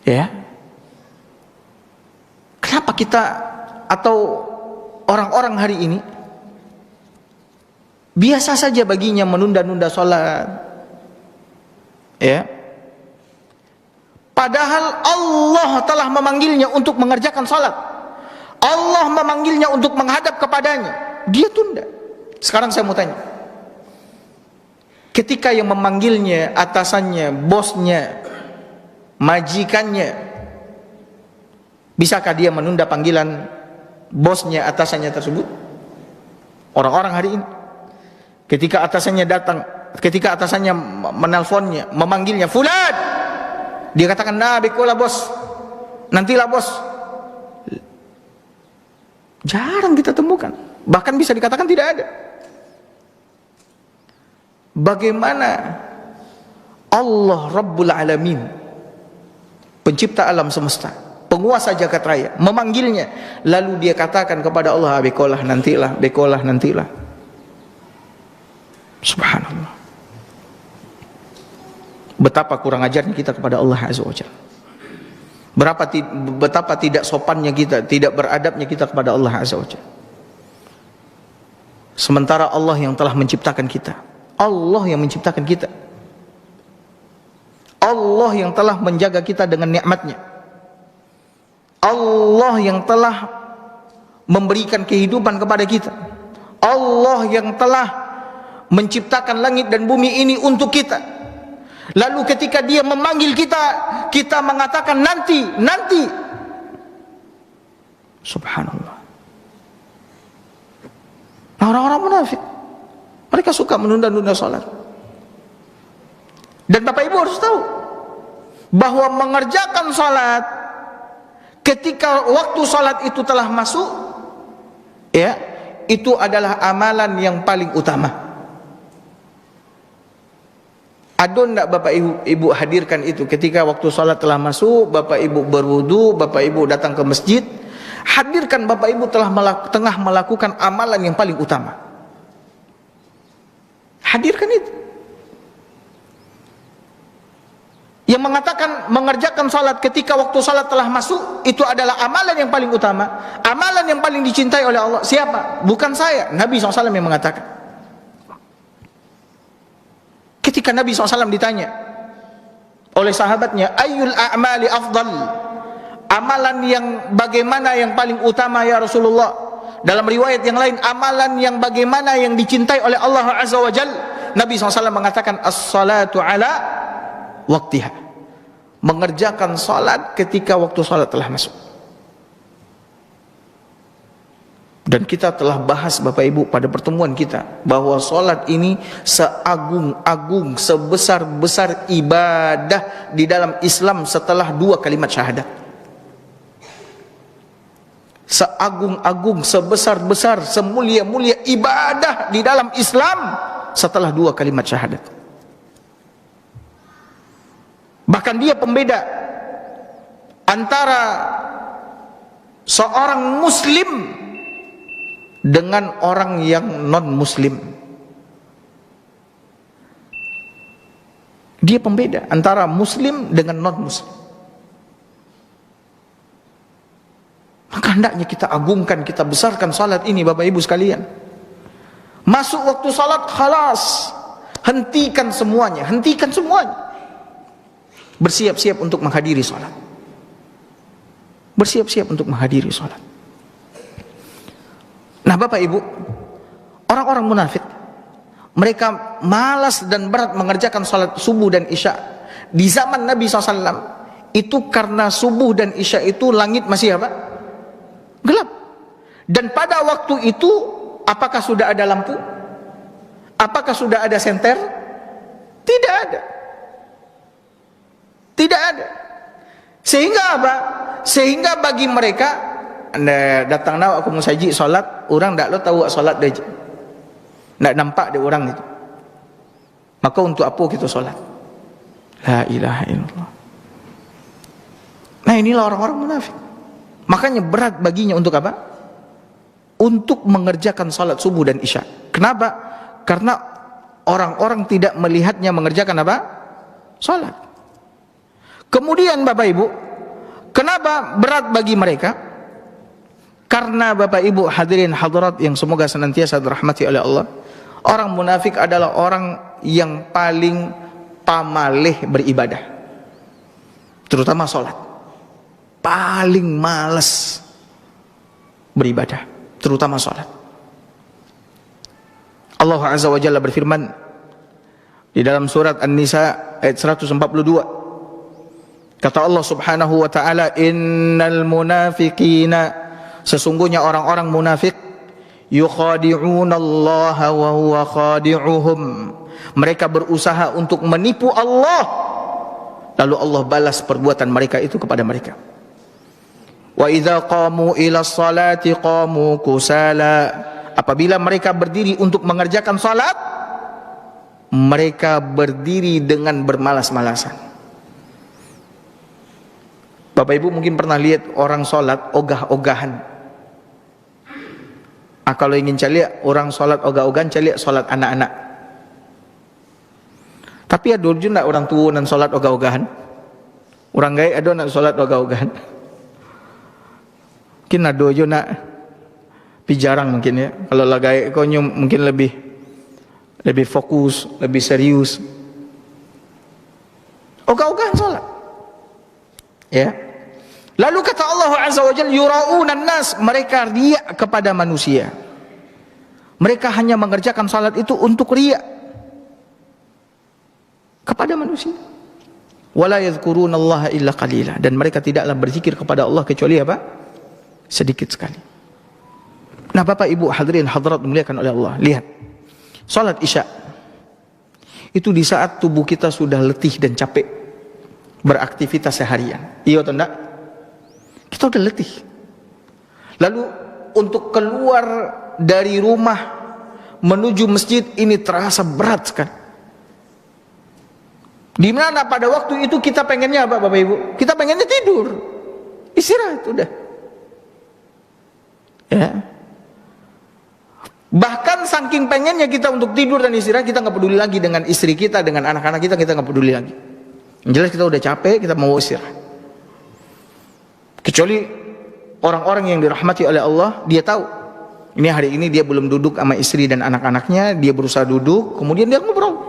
Ya. Kenapa kita atau orang-orang hari ini Biasa saja baginya menunda-nunda sholat. Ya. Padahal Allah telah memanggilnya untuk mengerjakan sholat. Allah memanggilnya untuk menghadap kepadanya. Dia tunda. Sekarang saya mau tanya. Ketika yang memanggilnya atasannya, bosnya, majikannya, bisakah dia menunda panggilan bosnya, atasannya tersebut? Orang-orang hari ini, ketika atasannya datang, ketika atasannya menelponnya, memanggilnya, fulan, dia katakan, nah bekolah bos, nantilah bos. Jarang kita temukan, bahkan bisa dikatakan tidak ada. Bagaimana Allah Rabbul Alamin, pencipta alam semesta, penguasa jagat raya, memanggilnya, lalu dia katakan kepada Allah, bekolah nantilah, bekolah nantilah. Subhanallah. Betapa kurang ajarnya kita kepada Allah Azza wa Jalla. Betapa tidak sopannya kita, tidak beradabnya kita kepada Allah Azza wa Jalla. Sementara Allah yang telah menciptakan kita, Allah yang menciptakan kita, Allah yang telah menjaga kita dengan nikmatnya, Allah yang telah memberikan kehidupan kepada kita, Allah yang telah menciptakan langit dan bumi ini untuk kita. Lalu ketika dia memanggil kita, kita mengatakan nanti, nanti. Subhanallah. Nah, orang-orang munafik, mereka suka menunda-nunda salat. Dan Bapak Ibu harus tahu bahwa mengerjakan salat ketika waktu salat itu telah masuk, ya, itu adalah amalan yang paling utama. Ada enggak Bapak Ibu hadirkan itu ketika waktu salat telah masuk, Bapak Ibu berwudu, Bapak Ibu datang ke masjid, hadirkan Bapak Ibu tengah melakukan amalan yang paling utama. Hadirkan itu. Yang mengatakan mengerjakan salat ketika waktu salat telah masuk, itu adalah amalan yang paling utama, amalan yang paling dicintai oleh Allah. Siapa? Bukan saya, Nabi SAW yang mengatakan. Ketika Nabi SAW ditanya oleh sahabatnya, ayyul a'mali afdal, amalan yang bagaimana yang paling utama ya Rasulullah? Dalam riwayat yang lain, amalan yang bagaimana yang dicintai oleh Allah Azza wa Jalla? Nabi SAW mengatakan, as-salatu ala waktiha, mengerjakan salat ketika waktu salat telah masuk. Dan kita telah bahas Bapak Ibu pada pertemuan kita bahwa salat ini seagung-agung, sebesar-besar ibadah di dalam Islam setelah 2 kalimat syahadat. Seagung-agung, sebesar-besar, semulia-mulia ibadah di dalam Islam setelah 2 kalimat syahadat. Bahkan dia pembeda antara seorang muslim dengan orang yang non-muslim. Dia pembeda antara muslim dengan non-muslim. Maka hendaknya kita agungkan, kita besarkan salat ini Bapak Ibu sekalian. Masuk waktu salat, khalas, hentikan semuanya, hentikan semuanya. Bersiap-siap untuk menghadiri salat. Bersiap-siap untuk menghadiri salat. Nah Bapak Ibu, orang-orang munafik, mereka malas dan berat mengerjakan salat subuh dan isya. Di zaman Nabi SAW, itu karena subuh dan isya itu langit masih apa? Gelap. Dan pada waktu itu, apakah sudah ada lampu? Apakah sudah ada senter? Tidak ada. Tidak ada. Sehingga apa? Sehingga bagi mereka, anda datang nak aku mau saji solat, orang tak lo tahu solat dia, tak nampak dia orang itu. Maka untuk apa kita solat? La ilaha illallah. Nah inilah orang-orang munafik. Makanya berat baginya untuk apa? Untuk mengerjakan salat subuh dan isya. Kenapa? Karena orang-orang tidak melihatnya mengerjakan apa? Salat. Kemudian Bapak Ibu, kenapa berat bagi mereka? Karena Bapak Ibu hadirin hadirat yang semoga senantiasa dirahmati oleh Allah, Orang munafik adalah orang yang paling pamaleh beribadah, terutama sholat. Paling malas beribadah, terutama sholat. Allah Azza wa Jalla berfirman di dalam surat An-Nisa ayat 142. Kata Allah Subhanahu wa taala, "Innal munafiqina", sesungguhnya orang-orang munafik, "yukhadi'una Allah wa huwa khadi'uhum", mereka berusaha untuk menipu Allah, lalu Allah balas perbuatan mereka itu kepada mereka. Wa idza qamu ila sholati qamu kusala, apabila mereka berdiri untuk mengerjakan salat, mereka berdiri dengan bermalas-malasan. Bapak Ibu mungkin pernah lihat orang salat ogah-ogahan. Kalau ingin cari orang salat ogah-ogahan, cari salat anak-anak. Tapi ada juga orang tua dan salat ogah-ogahan. Orang gaya ada nak salat ogah-ogahan. Mungkin ada juga nak, tapi jarang mungkin ya. Kalau lagai konyum mungkin lebih fokus, lebih serius. Ogah-ogahan salat. Ya. Lalu kata Allah Azza wa Jalla, yura'unan nas, mereka riak kepada manusia. Mereka hanya mengerjakan salat itu untuk riak kepada manusia. Wala yadhkurunallaha illa qalila, dan mereka tidaklah berzikir kepada Allah kecuali apa? Sedikit sekali. Nah, Bapak Ibu hadirin hadirat dimuliakan oleh Allah, lihat. Salat Isya itu di saat tubuh kita sudah letih dan capek beraktivitas seharian. Iya atau enggak? Kita udah letih. Lalu untuk keluar dari rumah menuju masjid ini terasa berat sekali. Di mana pada waktu itu kita pengennya apa, Bapak Ibu? Kita pengennya tidur, istirahat udah. Ya. Bahkan saking pengennya kita untuk tidur dan istirahat, kita nggak peduli lagi dengan istri kita, dengan anak-anak kita nggak peduli lagi. Yang jelas kita udah capek, kita mau istirahat. Kecuali orang-orang yang dirahmati oleh Allah, dia tahu ini hari ini dia belum duduk sama istri dan anak-anaknya, dia berusaha duduk, kemudian dia ngobrol.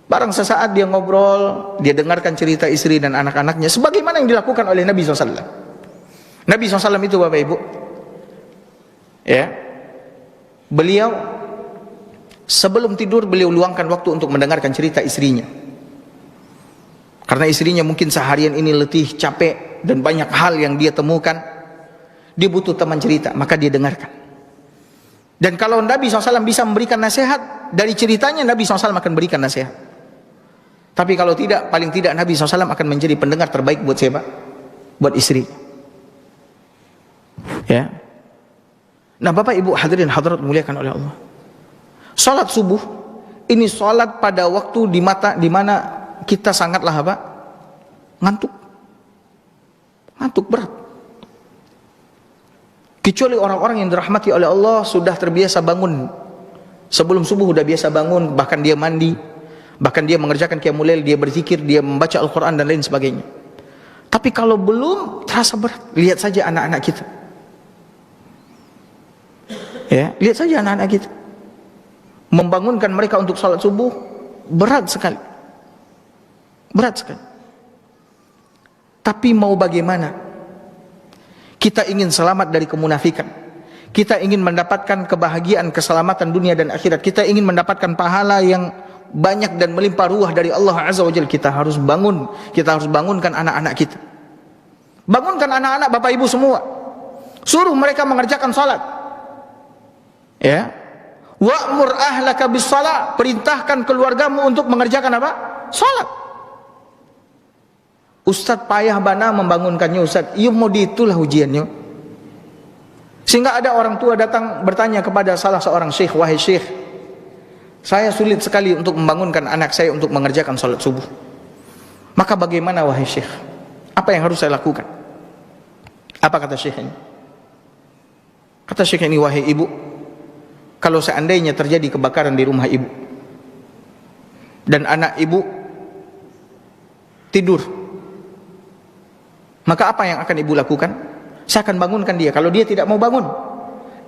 Barang sesaat dia ngobrol, dia dengarkan cerita istri dan anak-anaknya, sebagaimana yang dilakukan oleh Nabi SAW. Nabi SAW itu, Bapak Ibu, ya, beliau sebelum tidur beliau luangkan waktu untuk mendengarkan cerita istrinya. Karena istrinya mungkin seharian ini letih, capek, dan banyak hal yang dia temukan, dia butuh teman cerita, maka dia dengarkan. Dan kalau Nabi SAW bisa memberikan nasihat, dari ceritanya Nabi SAW akan berikan nasihat. Tapi kalau tidak, paling tidak Nabi SAW akan menjadi pendengar terbaik buat siapa? Buat istri. Ya. Nah, Bapak Ibu hadirin hadirat dimuliakan oleh Allah. Salat subuh ini salat pada waktu di mana kita sangatlah apa? Ngantuk berat. Kecuali orang-orang yang dirahmati oleh Allah sudah terbiasa bangun sebelum subuh, sudah biasa bangun, bahkan dia mandi, bahkan dia mengerjakan qiyamul lail, dia berzikir, dia membaca Al-Quran dan lain sebagainya. Tapi kalau belum, terasa berat. Lihat saja anak-anak kita. Ya, lihat saja anak-anak kita. Membangunkan mereka untuk salat subuh berat sekali. Berat sekali. Tapi mau bagaimana? Kita ingin selamat dari kemunafikan. Kita ingin mendapatkan kebahagiaan, keselamatan dunia dan akhirat. Kita ingin mendapatkan pahala yang banyak dan melimpah ruah dari Allah Azza wa Jalla. Kita harus bangun. Kita harus bangunkan anak-anak kita. Bangunkan anak-anak Bapak Ibu semua. Suruh mereka mengerjakan salat. Ya. Wa'mur ahlaka bis shalah, perintahkan keluargamu untuk mengerjakan apa? Salat. Ustadz payah bana membangunkannya, Ustadz. Iya mau itulah ujiannya. Sehingga ada orang tua datang bertanya kepada salah seorang syekh, wahai syekh, saya sulit sekali untuk membangunkan anak saya untuk mengerjakan salat subuh. Maka bagaimana wahai syekh? Apa yang harus saya lakukan? Apa kata syekh ini? Kata syekh ini, wahai ibu, kalau seandainya terjadi kebakaran di rumah ibu dan anak ibu tidur, maka apa yang akan ibu lakukan? Saya akan bangunkan dia. Kalau dia tidak mau bangun,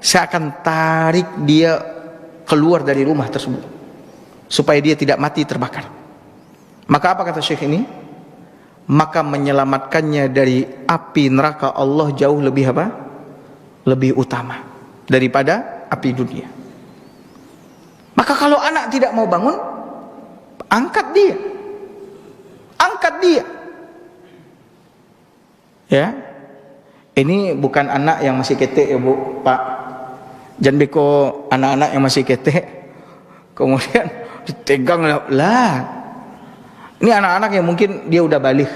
saya akan tarik dia keluar dari rumah tersebut supaya dia tidak mati terbakar. Maka apa kata Syekh ini? Maka menyelamatkannya dari api neraka Allah jauh lebih apa? Lebih utama daripada api dunia. Maka kalau anak tidak mau bangun, angkat dia. Angkat dia. Ya. Ini bukan anak yang masih ketek ya Bu, Pak. Jangan beko anak-anak yang masih ketek kemudian ditegang lah. Ini anak-anak yang mungkin dia udah balik.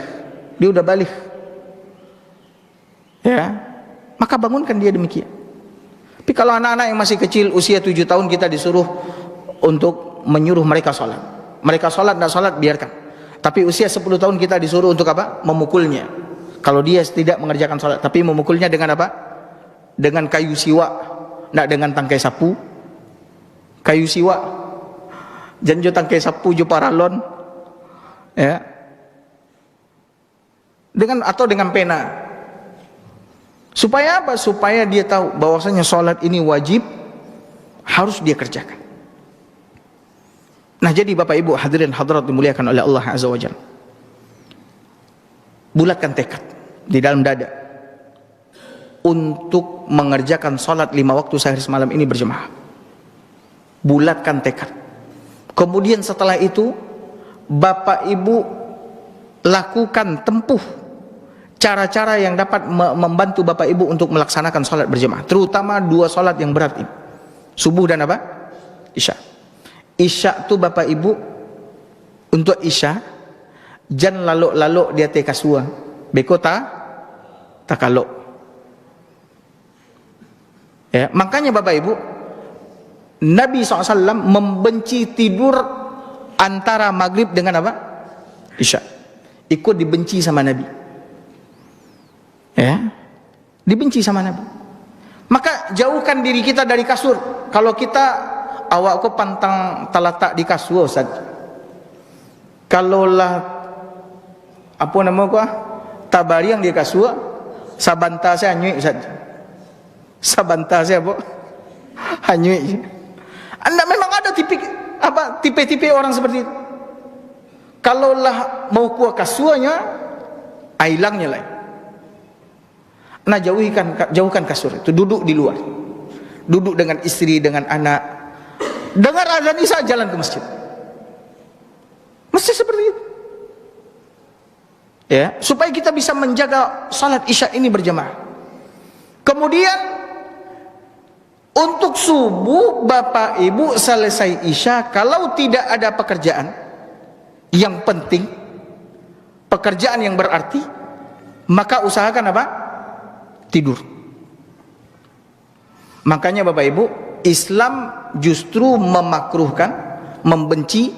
Dia udah balik. Ya. Maka bangunkan dia demikian. Tapi kalau anak-anak yang masih kecil usia 7 tahun kita disuruh untuk menyuruh mereka sholat. Mereka sholat dan sholat biarkan. Tapi usia 10 tahun kita disuruh untuk apa? Memukulnya. Kalau dia tidak mengerjakan sholat, tapi memukulnya dengan apa? Dengan kayu siwak, tidak dengan tangkai sapu. Kayu siwak. Janjo tangkai sapu jo paralon. Ya. Atau dengan pena. Supaya apa? Supaya dia tahu bahwasanya sholat ini wajib, harus dia kerjakan. Nah, jadi Bapak Ibu hadirin hadirat dimuliakan oleh Allah Azza wa Jalla. Bulatkan tekad di dalam dada untuk mengerjakan sholat 5 waktu sehari semalam ini berjemaah. Bulatkan tekad. Kemudian setelah itu Bapak Ibu lakukan, tempuh cara-cara yang dapat membantu Bapak Ibu untuk melaksanakan sholat berjemaah, terutama 2 sholat yang berat ini, subuh dan apa? Isya. Isya tu Bapak Ibu, untuk Isya jangan lalu-lalu dia tekasua beko takalok. Ya, makanya Bapak Ibu, Nabi SAW membenci tidur antara maghrib dengan apa? Isya. Ikut dibenci sama Nabi. Ya, dibenci sama Nabi. Maka jauhkan diri kita dari kasur. Kalau kita awakku pantang talatak di kasur, Ustaz. Kalaulah apa nama ku tabariang di kasur, sabanta saya hanyui, Ustaz. Sabanta saya apa? Hanyui. Anda memang ada tipe-tipe orang seperti itu. Kalaulah mau kuah kasurnya, hilangnya lah. Nah, jauhkan kasur itu, duduk di luar. Duduk dengan istri, dengan anak. Dengar azan Isya, jalan ke masjid. Mesti seperti itu. Ya, supaya kita bisa menjaga salat Isya ini berjamaah. Kemudian untuk subuh Bapak Ibu selesai Isya, kalau tidak ada pekerjaan yang penting, pekerjaan yang berarti, maka usahakan apa? Tidur. Makanya Bapak Ibu, Islam justru memakruhkan, membenci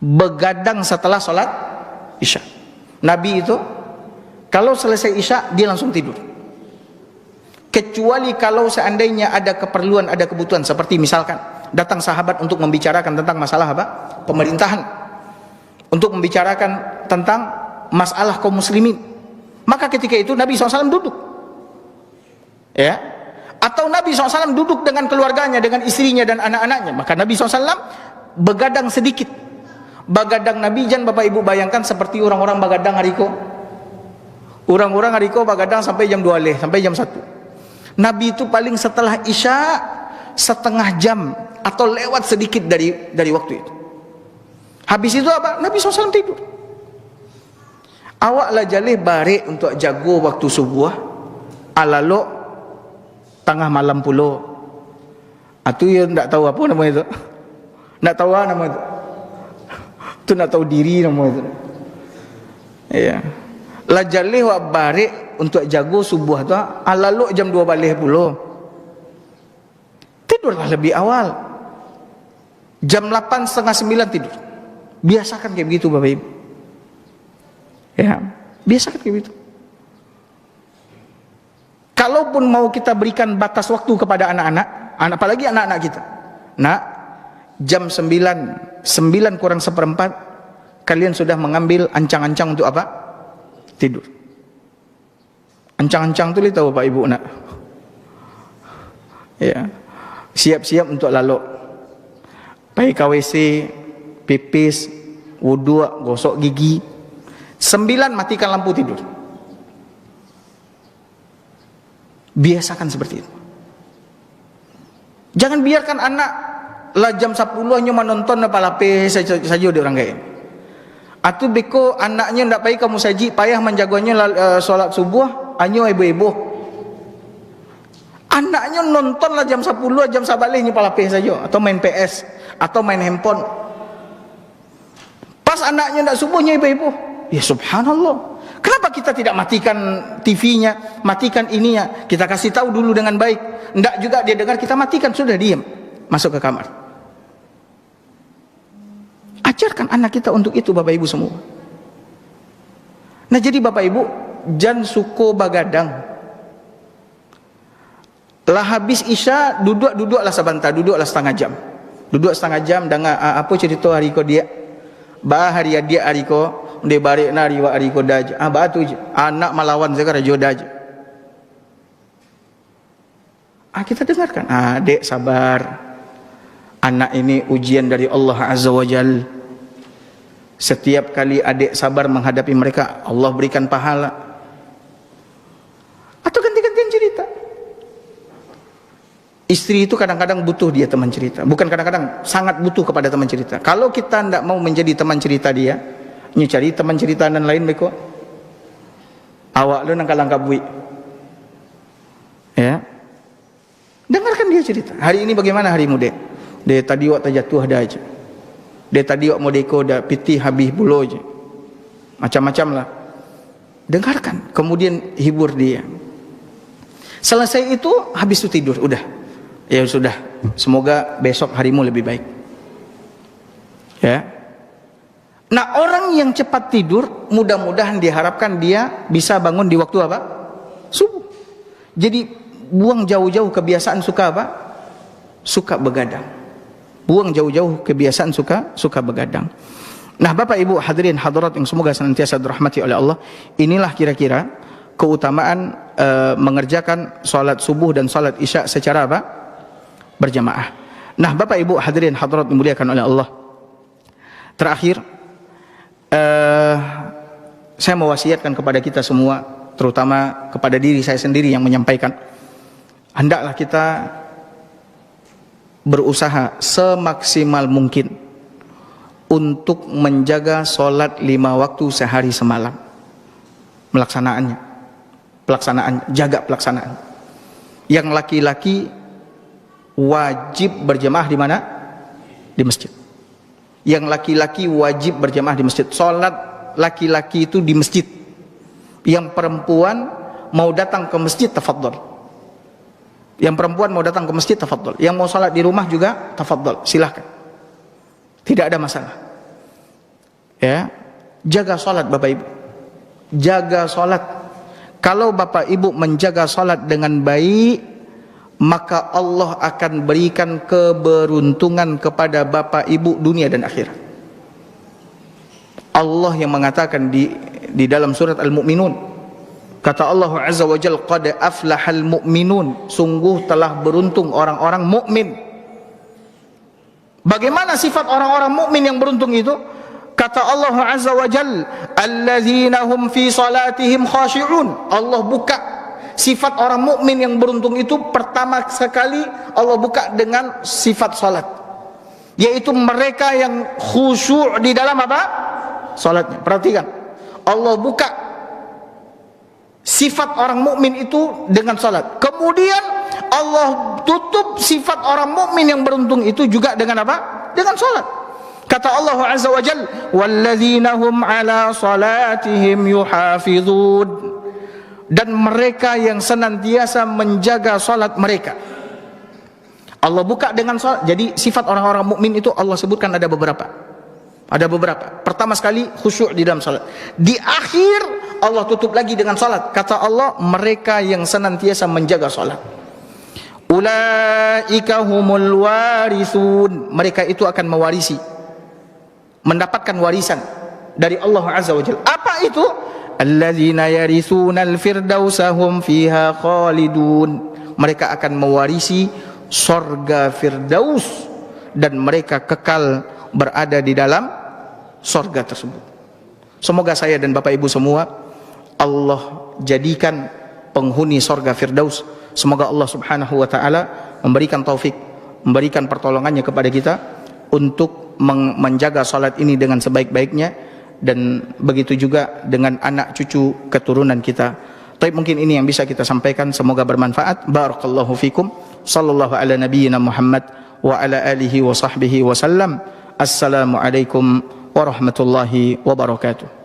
begadang setelah sholat Isya. Nabi itu kalau selesai Isya dia langsung tidur. Kecuali kalau seandainya ada keperluan, ada kebutuhan, seperti misalkan datang sahabat untuk membicarakan tentang masalah apa? Pemerintahan, untuk membicarakan tentang masalah kaum muslimin. Maka ketika itu Nabi SAW duduk. Ya. Atau Nabi SAW duduk dengan keluarganya, dengan istrinya dan anak-anaknya. Maka Nabi SAW begadang sedikit. Begadang Nabi, jangan Bapak Ibu bayangkan seperti orang-orang begadang hariko. Orang-orang hariko begadang sampai jam 2 leh, sampai jam 1. Nabi itu paling setelah Isya setengah jam atau lewat sedikit dari waktu itu. Habis itu apa? Nabi SAW tidur. Awaklah jalih barik untuk jago waktu subuh, alalo tengah malam pulo. Atu ya ndak tahu apa nama itu. Ndak tahu apa nama itu. Tu nak tahu diri nama itu. Iya. La jalih wak barik untuk jago subuh tu, alalo jam 2 balik pulo. Tidurlah lebih awal. Jam 8 setengah 9 tidur. Biasakan kayak begitu Bapak Ibu. Ya, biasakan kayak gitu. Kalaupun mau kita berikan batas waktu kepada anak-anak, apalagi anak-anak kita. Nak, jam 9 kurang seperempat, kalian sudah mengambil ancang-ancang untuk apa? Tidur. Ancang-ancang itu tahu Bapak Ibu nak? Ya. siap-siap untuk lalu, pergi ke WC, pipis, wudu, gosok gigi. 9, matikan lampu tidur. Biasakan seperti itu. Jangan biarkan anak lah jam 10 hanya menonton palape saja di orang kaya. Atau beko anaknya ndak pergi ke musajid, payah menjaganya solat subuh, hanya ibu-ibu. Anaknya nonton lah jam 10, jam sabalihnya palape saja, atau main PS, atau main handphone. Pas anaknya ndak subuhnya ibu-ibu. Ya subhanallah. Kenapa kita tidak matikan TV-nya, matikan ininya? Kita kasih tahu dulu dengan baik. Ndak juga dia dengar, kita matikan, sudah diam, masuk ke kamar. Ajarkan anak kita untuk itu, Bapak Ibu semua. Nah, jadi Bapak Ibu, jan suko bagadang. Lah habis Isya, duduklah sebentar, duduklah setengah jam. Duduk setengah jam dengan apa cerita hari ko dia. Bah hari dia hari ko de balik nari wa hari ko daj. Batu je. Anak melawan sekarang joda je. Kita dengarkan. Dek sabar. Anak ini ujian dari Allah Azza wa Jal. Setiap kali adik sabar menghadapi mereka, Allah berikan pahala. Atau ganti-gantian cerita. Istri itu kadang-kadang butuh dia teman cerita. Bukan kadang-kadang, sangat butuh kepada teman cerita. Kalau kita tidak mau menjadi teman cerita dia, cari teman cerita dan lain beko. Awak lu nangka-langka bui. Ya. Dengarkan dia cerita. Hari ini bagaimana harimu, Dek? Dek tadi wak terjatuh dah aja. Dek tadi wak modeko dah piti habis bulo aja. Macam-macam lah. Dengarkan, kemudian hibur dia. Selesai itu habis itu tidur, udah. Ya sudah, semoga besok harimu lebih baik. Ya. Nah, orang yang cepat tidur, mudah-mudahan diharapkan dia bisa bangun di waktu apa? Subuh. Jadi buang jauh-jauh kebiasaan suka apa? Suka begadang. Buang jauh-jauh kebiasaan suka begadang. Nah, Bapak Ibu hadirin hadirat yang semoga senantiasa dirahmati oleh Allah, inilah kira-kira keutamaan mengerjakan salat subuh dan salat Isya secara apa? Berjamaah. Nah, Bapak Ibu hadirin hadirat dimuliakan oleh Allah. Terakhir, saya mewasiatkan kepada kita semua, terutama kepada diri saya sendiri yang menyampaikan, hendaklah kita berusaha semaksimal mungkin untuk menjaga solat 5 waktu sehari semalam. Pelaksanaan, jaga pelaksanaan. Yang laki-laki wajib berjamaah di mana? Di masjid. Yang laki-laki wajib berjamaah di masjid. Solat laki-laki itu di masjid. Yang perempuan mau datang ke masjid, tafadhol. Yang perempuan mau datang ke masjid, tafadhol. Yang mau solat di rumah juga, tafadhol. Silahkan. Tidak ada masalah. Ya, jaga solat Bapak Ibu. Jaga solat. Kalau Bapak Ibu menjaga solat dengan baik, maka Allah akan berikan keberuntungan kepada Bapak Ibu dunia dan akhirat. Allah yang mengatakan di dalam surat Al-Mu'minun, kata Allah Azza wa Jalla, qad aflahal mu'minun, sungguh telah beruntung orang-orang mukmin. Bagaimana sifat orang-orang mukmin yang beruntung itu? Kata Allah Azza wa Jalla, allazina hum fi salatihim khashi'un. Allah buka sifat orang mukmin yang beruntung itu, pertama sekali Allah buka dengan sifat salat, yaitu mereka yang khusyuk di dalam apa? Salatnya. Perhatikan, Allah buka sifat orang mukmin itu dengan salat. Kemudian Allah tutup sifat orang mukmin yang beruntung itu juga dengan apa? Dengan salat. Kata Allah Azza wa Jalla, walladzina hum ala salatihim yuhafizun. Dan mereka yang senantiasa menjaga salat mereka. Allah buka dengan salat. Jadi sifat orang-orang mukmin itu Allah sebutkan ada beberapa. Ada beberapa. Pertama sekali khusyuk di dalam salat. Di akhir Allah tutup lagi dengan salat. Kata Allah, mereka yang senantiasa menjaga salat. Ulaika humul warithun. Mereka itu akan mewarisi, mendapatkan warisan dari Allah Azza wa Jalla. Apa itu? Alladzina yarithunal firdausa hum fiha khalidun. Mereka akan mewarisi sorga Firdaus, dan mereka kekal berada di dalam sorga tersebut. Semoga saya dan Bapak Ibu semua Allah jadikan penghuni sorga Firdaus. Semoga Allah subhanahu wa ta'ala memberikan taufik, memberikan pertolongannya kepada kita untuk menjaga salat ini dengan sebaik-baiknya, dan begitu juga dengan anak cucu keturunan kita. Tapi mungkin ini yang bisa kita sampaikan, semoga bermanfaat. Barakallahu fikum. Sallallahu ala nabiyyina Muhammad wa ala alihi wa sahbihi wa sallam. Assalamualaikum warahmatullahi wabarakatuh.